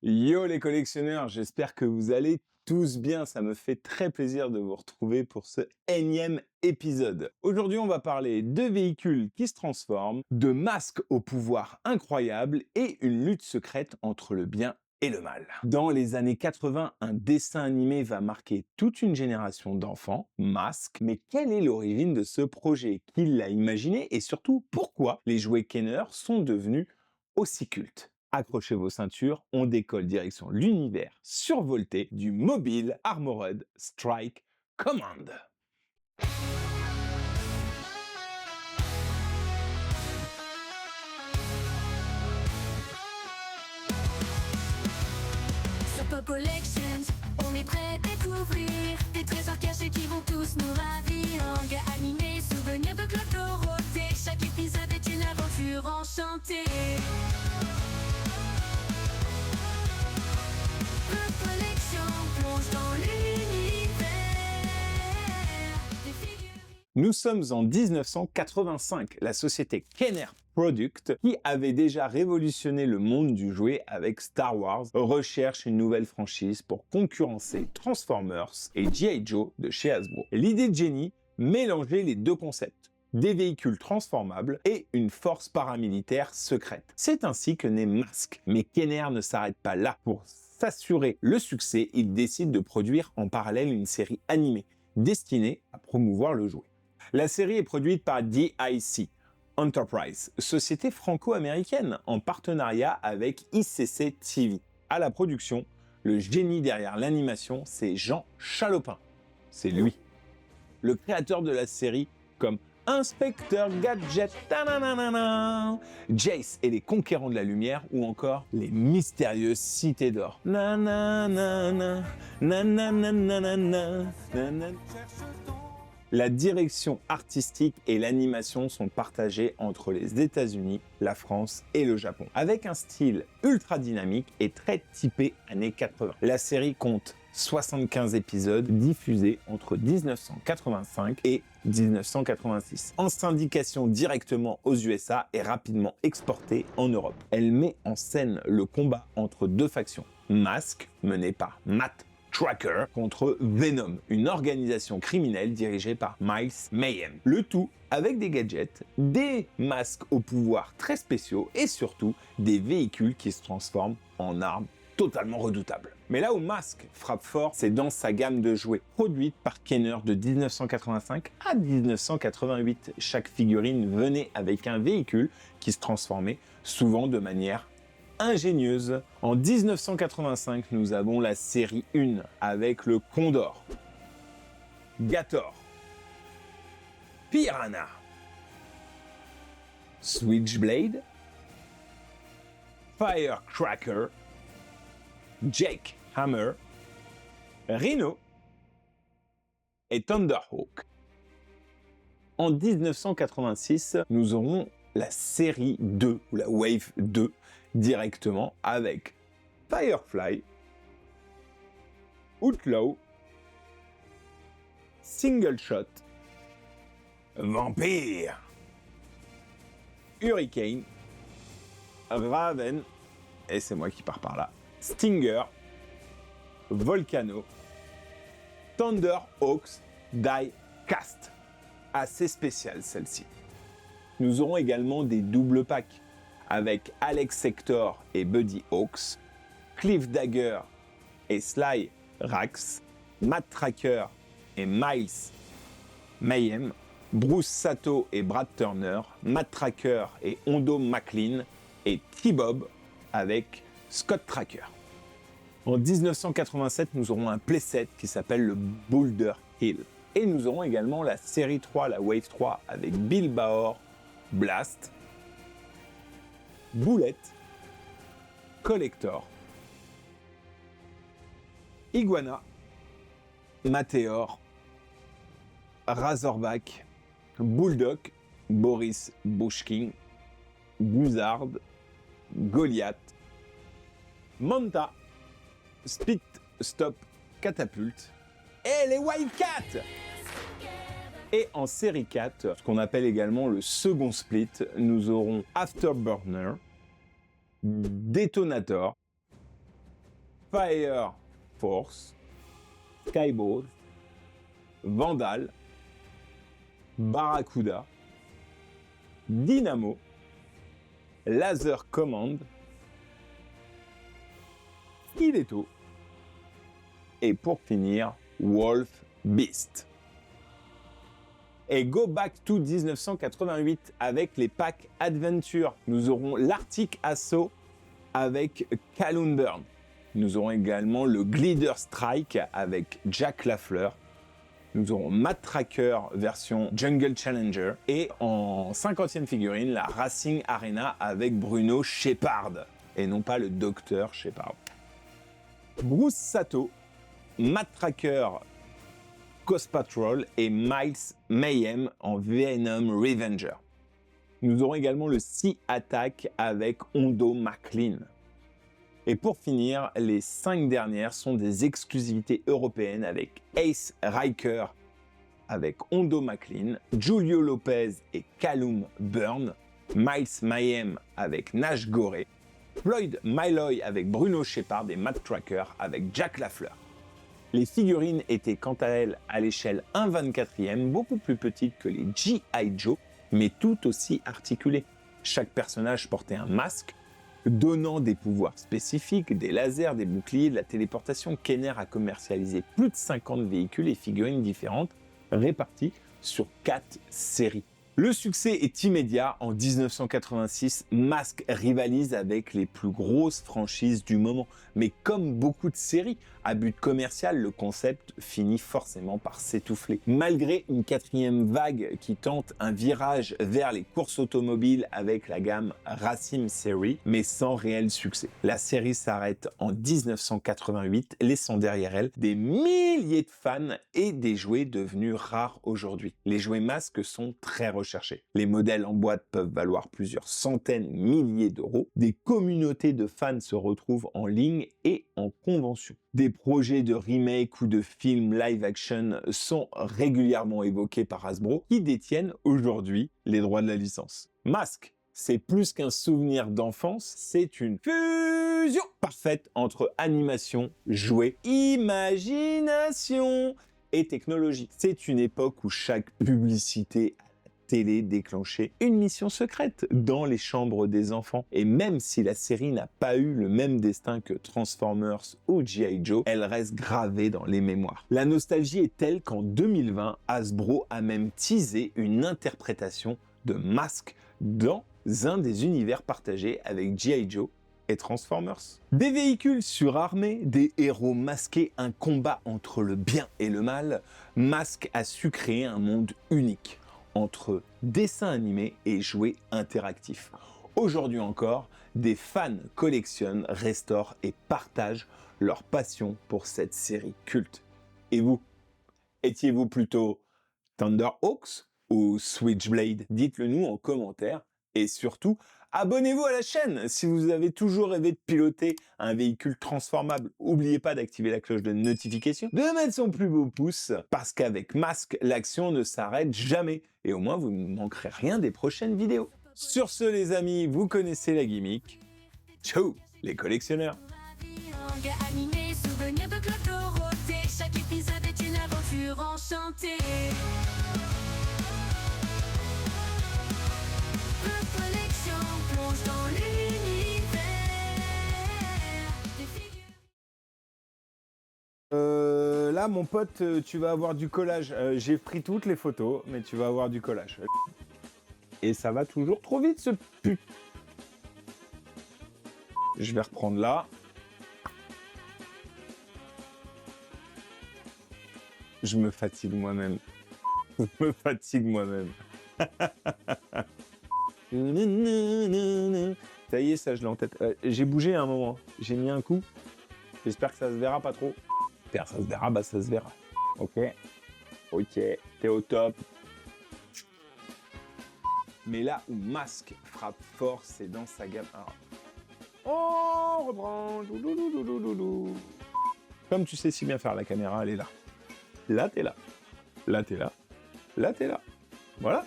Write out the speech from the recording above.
Yo les collectionneurs, j'espère que vous allez tous bien, ça me fait très plaisir de vous retrouver pour ce énième épisode. Aujourd'hui on va parler de véhicules qui se transforment, de masques au pouvoir incroyable et une lutte secrète entre le bien et le mal. Dans les années 80, un dessin animé va marquer toute une génération d'enfants, Mask, mais quelle est l'origine de ce projet? Qui l'a imaginé et surtout pourquoi les jouets Kenner sont devenus aussi cultes? Accrochez vos ceintures, on décolle direction l'univers survolté du Mobile Armored Strike Command. Sur Pop Collections, on est prêt à découvrir des trésors cachés qui vont tous nous ravir. Manga animé, souvenirs de Claude Dorothée. Chaque épisode est une aventure enchantée. Pop Collection plonge dans l'univers des figurines. Nous sommes en 1985, la société Kenner Product, qui avait déjà révolutionné le monde du jouet avec Star Wars, recherche une nouvelle franchise pour concurrencer Transformers et G.I. Joe de chez Hasbro. L'idée de génie, mélanger les deux concepts, des véhicules transformables et une force paramilitaire secrète. C'est ainsi que naît Mask. Mais Kenner ne s'arrête pas là. Pour s'assurer le succès, il décide de produire en parallèle une série animée destinée à promouvoir le jouet. La série est produite par DIC Enterprise, société franco-américaine, en partenariat avec ICC TV. À la production, le génie derrière l'animation, c'est Jean Chalopin. C'est lui. Le créateur de la série comme Inspecteur Gadget, tananana, Jace et les Conquérants de la Lumière ou encore les mystérieuses Cités d'Or. Nananana, nananana, nanana. La direction artistique et l'animation sont partagées entre les États-Unis, la France et le Japon, avec un style ultra dynamique et très typé années 80. La série compte 75 épisodes diffusés entre 1985 et 1986, en syndication directement aux USA et rapidement exportée en Europe. Elle met en scène le combat entre deux factions, Mask, mené par Matt Tracker, contre Venom, une organisation criminelle dirigée par Miles Mayhem. Le tout avec des gadgets, des masques au pouvoir très spéciaux et surtout des véhicules qui se transforment en armes totalement redoutables. Mais là où Mask frappe fort, c'est dans sa gamme de jouets, produite par Kenner de 1985 à 1988. Chaque figurine venait avec un véhicule qui se transformait souvent de manière ingénieuse. En 1985, nous avons la série 1 avec le Condor, Gator, Piranha, Switchblade, Firecracker, Jake Hammer, Rhino et Thunderhawk. En 1986, nous aurons la série 2 ou la Wave 2 directement avec Firefly, Outlaw, Single Shot, Vampire, Hurricane, Raven, et c'est moi qui pars par là, Stinger, Volcano, Thunderhawks, Die Cast. Assez spéciale celle-ci. Nous aurons également des doubles packs avec Alex Sector et Buddy Hawks, Cliff Dagger et Sly Rax, Matt Tracker et Miles Mayhem, Bruce Sato et Brad Turner, Matt Tracker et Hondo McLean et T-Bob avec Scott Tracker. En 1987, nous aurons un playset qui s'appelle le Boulder Hill. Et nous aurons également la série 3, la Wave 3 avec Bill Baor, Blast, Bullet, Collector, Iguana, Meteor, Razorback, Bulldog, Boris Bushkin, Buzzard, Goliath, Manta, Spit Stop Catapult et les Wildcats. Et en série 4, ce qu'on appelle également le second split, nous aurons Afterburner, Detonator, Fire Force, Skyball, Vandal, Barracuda, Dynamo, Laser Command, Stiletto et pour finir, Wolf Beast. Et go back to 1988 avec les packs Adventure. Nous aurons l'Arctic Assault avec Callum Byrne. Nous aurons également le Glider Strike avec Jack Lafleur. Nous aurons Mad Tracker version Jungle Challenger. Et en 50e figurine, la Racing Arena avec Bruno Shepard. Et non pas le Dr Shepard. Bruce Sato, Mad Tracker Ghost Patrol et Miles Mayhem en Venom Revenger. Nous aurons également le Sea Attack avec Hondo McLean. Et pour finir, les 5 dernières sont des exclusivités européennes avec Ace Riker avec Hondo McLean, Julio Lopez et Callum Byrne, Miles Mayhem avec Nash Gore, Floyd Milloy avec Bruno Shepard et Mad Tracker avec Jack Lafleur. Les figurines étaient quant à elles à l'échelle 1/24e, beaucoup plus petites que les G.I. Joe, mais tout aussi articulées. Chaque personnage portait un masque, donnant des pouvoirs spécifiques, des lasers, des boucliers, de la téléportation. Kenner a commercialisé plus de 50 véhicules et figurines différentes, répartis sur 4 séries. Le succès est immédiat. En 1986, Mask rivalise avec les plus grosses franchises du moment. Mais comme beaucoup de séries à but commercial, le concept finit forcément par s'étouffer. Malgré une 4e vague qui tente un virage vers les courses automobiles avec la gamme Racing Series, mais sans réel succès. La série s'arrête en 1988, laissant derrière elle des milliers de fans et des jouets devenus rares aujourd'hui. Les jouets Mask sont très recherchés. Les modèles en boîte peuvent valoir plusieurs centaines, milliers d'euros. Des communautés de fans se retrouvent en ligne et en convention. Des projets de remake ou de films live-action sont régulièrement évoqués par Hasbro, qui détiennent aujourd'hui les droits de la licence. Mask, c'est plus qu'un souvenir d'enfance, c'est une fusion parfaite entre animation, jouets, imagination et technologie. C'est une époque où chaque publicité télé déclenchait une mission secrète dans les chambres des enfants. Et même si la série n'a pas eu le même destin que Transformers ou G.I. Joe, elle reste gravée dans les mémoires. La nostalgie est telle qu'en 2020, Hasbro a même teasé une interprétation de Mask dans un des univers partagés avec G.I. Joe et Transformers. Des véhicules surarmés, des héros masqués, un combat entre le bien et le mal, Mask a su créer un monde unique entre dessins animés et jouets interactifs. Aujourd'hui encore, des fans collectionnent, restaurent et partagent leur passion pour cette série culte. Et vous, étiez-vous plutôt Thunderhawks ou Switchblade? Dites-le nous en commentaire. Et surtout, abonnez-vous à la chaîne si vous avez toujours rêvé de piloter un véhicule transformable. N'oubliez pas d'activer la cloche de notification, de mettre son plus beau pouce, parce qu'avec Mask, l'action ne s'arrête jamais. Et au moins, vous ne manquerez rien des prochaines vidéos. Sur ce, les amis, vous connaissez la gimmick. Ciao, les collectionneurs! Animé, souvenir de Claude Dorothée. Chaque épisode est une aventure enchantée. Notre collection plonge dans l'univers des figures. Là, mon pote, tu vas avoir du collage. J'ai pris toutes les photos, mais tu vas avoir du collage. Et ça va toujours trop vite, ce put. Je vais reprendre là. Je me fatigue moi-même. Je me fatigue moi-même. Ça y est, ça, je l'ai en tête. J'ai bougé à un moment. J'ai mis un coup. J'espère que ça se verra pas trop. Ça se verra, bah ça se verra. Ok. Ok, t'es au top. Mais là où Mask frappe fort, c'est dans sa gamme. Alors, on reprend. Comme tu sais si bien faire la caméra, elle est là. Là, t'es là. Là, t'es là. Là, t'es là. Voilà.